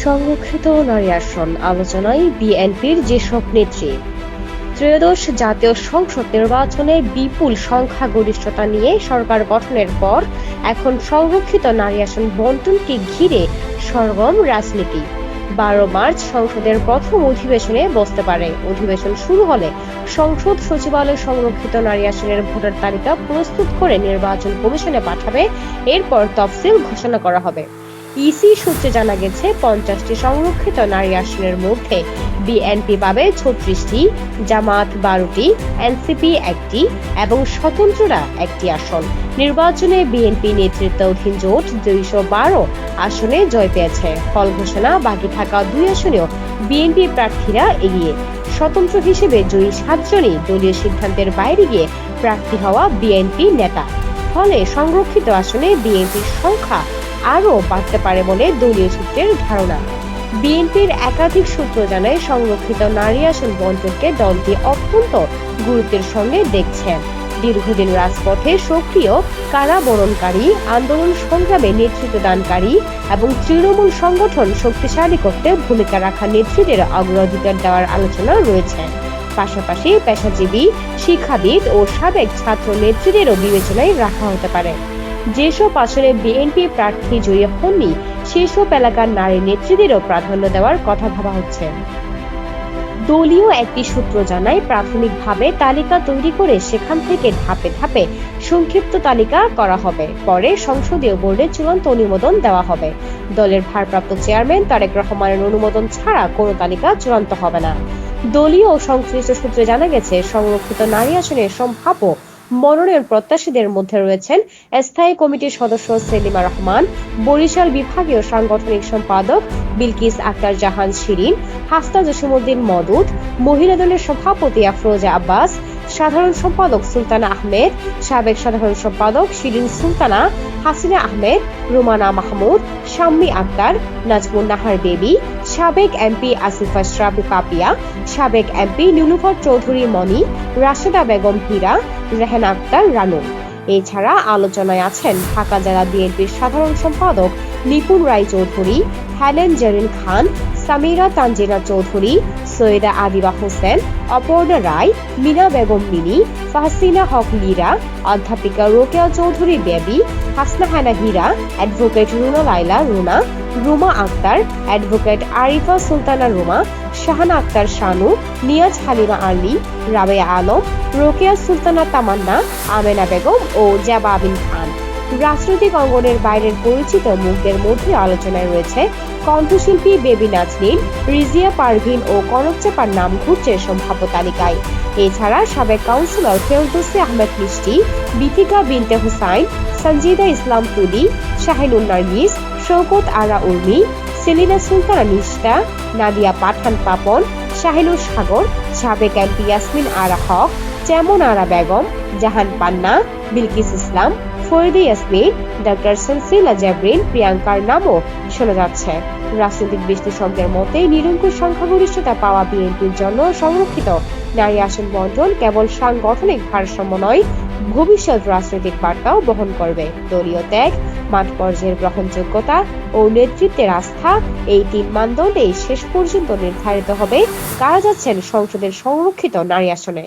সংরক্ষিত নারী আসন আলোচনায় বিএনপির যেসব নেত্রী। ত্রয়োদশ জাতীয় সংসদ নির্বাচনে বিপুল সংখ্যাগরিষ্ঠতা নিয়ে সরকার গঠনের পর এখন সংরক্ষিত নারী আসন বণ্টনকে ঘিরে সরগরম রাজনীতি। 12 মার্চ সংসদের প্রথম অধিবেশনে বসতে পারে। অধিবেশন শুরু হলে সংসদ সচিবালয় সংরক্ষিত নারী আসনের ভোটার তালিকা প্রস্তুত করে নির্বাচন কমিশনে পাঠাবে। এরপর তফসিল ঘোষণা করা হবে। ইসি সূত্রে জানা গেছে 50টি সংরক্ষিত নারী আসনের মধ্যে বিএনপি পাবে 36টি, জামাত 12টি, এনসিপি 1টি এবং স্বতন্ত্ররা 1টি আসন। নির্বাচনে বিএনপি নেতৃত্বাধীন জোট 212 আসনে জয় পেয়েছে। ফল ঘোষণা বাকি থাকা 2 আসনেও বিএনপি প্রার্থীরা এগিয়ে। স্বতন্ত্র হিসেবে জয়ী 7 জনই দলীয় সিদ্ধান্তের বাইরে গিয়ে প্রার্থী হওয়া বিএনপি নেতা। ফলে সংরক্ষিত আসনে বিএনপির সংখ্যা আরও বাড়তে পারে বলে দলীয় সূত্রের ধারণা। বিএনপির একাধিক সূত্র জানায় সংরক্ষিত নারী আসন বণ্টনকে দলটি অত্যন্ত গুরুত্বের সঙ্গে দেখছে। দীর্ঘদিন রাজপথে সক্রিয় কারাবরণকারী, আন্দোলন সংগ্রামে নেতৃত্বদানকারী এবং তৃণমূল সংগঠন শক্তিশালী করতে ভূমিকা রাখা নেত্রীদের অগ্রাধিকার দেওয়ার আলোচনা রয়েছে। পাশাপাশি পেশাজীবী, শিক্ষাবিদ ও সাবেক ছাত্র নেত্রীদেরও বিবেচনায় রাখা হতে পারে। যেসব আসনে বিএনপি প্রার্থী জয়ী হননি সেসব এলাকার নারী নেত্রীদেরও প্রাধান্য দেওয়ার কথা ভাবা হচ্ছে। দলীয় একটি সূত্র জানায়, প্রাথমিকভাবে তালিকা তৈরি করে সেখান থেকে ধাপে ধাপে সংক্ষিপ্ত তালিকা করা হবে। পরে সংসদীয় বোর্ডে চূড়ান্ত অনুমোদন দেওয়া হবে। দলের ভারপ্রাপ্ত চেয়ারম্যান তারেক রহমানের অনুমোদন ছাড়া কোনো তালিকা চূড়ান্ত হবে না। দলীয় ও সংশ্লিষ্ট সূত্রে জানা গেছে, সংরক্ষিত নারী আসনের সম্ভাব্য মনোনয়ন প্রত্যাশীদের মধ্যে রয়েছেন স্থায়ী কমিটির সদস্য সেলিমা রহমান, বরিশাল বিভাগীয় সাংগঠনিক সম্পাদক বিলকিস আক্তার জাহান শিরিন, হাসনা জসিমউদ্দিন মদুদ, মহিলা দলের সভাপতি আফরোজা আব্বাস, সাধারণ সম্পাদক সুলতানা আহমেদ, সাবেক সাধারণ সম্পাদক শিরিন সুলতানা, হাসিনা আহমেদ, রুমানা মাহমুদ, শাম্মী আক্তার, নাজমুন নাহার বেবি, সাবেক এমপি আসিফা শ্রাবী পাপিয়া, সাবেক এমপি নীলুফার চৌধুরী মনি, রাশেদা বেগম হীরা, রেহানা আক্তার রানু। এছাড়া আলোচনায় আছেন ঢাকা জেলা বিএনপির সাধারণ সম্পাদক নিপুণ রায় চৌধুরী, হেলেন জেরিন খান, সামিরা তানজিনা চৌধুরী, সৈয়দা আদিবা হোসেন, অপর্ণা রায়, মিনা বেগম মিনি, ফাহসিনা হক লীরা, অধ্যাপিকা রোকেয়া চৌধুরী বেবি, হাসনা হানা হীরা, অ্যাডভোকেট রুনা লাইলা রুনা, রুমা আক্তার, অ্যাডভোকেট আরিফা সুলতানা রুমা, শাহানা আক্তার শানু, নিয়াজ হালিমা আলী, রাবেয়া আলম, রোকেয়া সুলতানা তামান্না, আমেনা বেগম ও জাবা আবিন খান। রাজনৈতিক অঙ্গনের বাইরের পরিচিত মুখদের মধ্যে আলোচনায় রয়েছে কণ্ঠশিল্পী বেবি নাজনীন, রিজিয়া পারভিন ও কনক চাপার নাম ঘুরছে সম্ভাব্য তালিকায়। এছাড়া সাবেক কাউন্সিলর ফেরদৌসী আহমেদ মিষ্টি, বিথিকা বিনতে হুসাইন, সঞ্জিদা ইসলাম তুলি, শাহিনুন নার্গিস, শওকত আরা উর্মি, সেলিনা সুলতানা নিশতা, নাদিয়া পাঠান পাপন, শাহিনুর সাগর, সাবেক এমপি ইয়াসমিন আরা হক, চেমন আরা বেগম, জাহান পান্না, বিলকিস ইসলাম, ফরিদা ইয়াসমিন, ডক্টর সেন্সিলা জাবরিন, প্রিয়াঙ্কার নামও শোনা যাচ্ছে। রাজনৈতিক বিশ্লেষকদের মতে নিরঙ্কুশ সংখ্যাগরিষ্ঠতা পাওয়া বিএনপির জন্য সংরক্ষিত নারী আসন বণ্টন কেবল সাংগঠনিক ভারসাম্য নয়, ভবিষ্যৎ রাজনৈতিক বার্তাও বহন করবে। দলীয় ত্যাগ, মাঠ পর্যায়ের গ্রহণযোগ্যতা ও নেতৃত্বের আস্থা, এই 3 মানদণ্ডেই শেষ পর্যন্ত নির্ধারিত হবে কারা যাচ্ছেন সংসদের সংরক্ষিত নারী আসনে।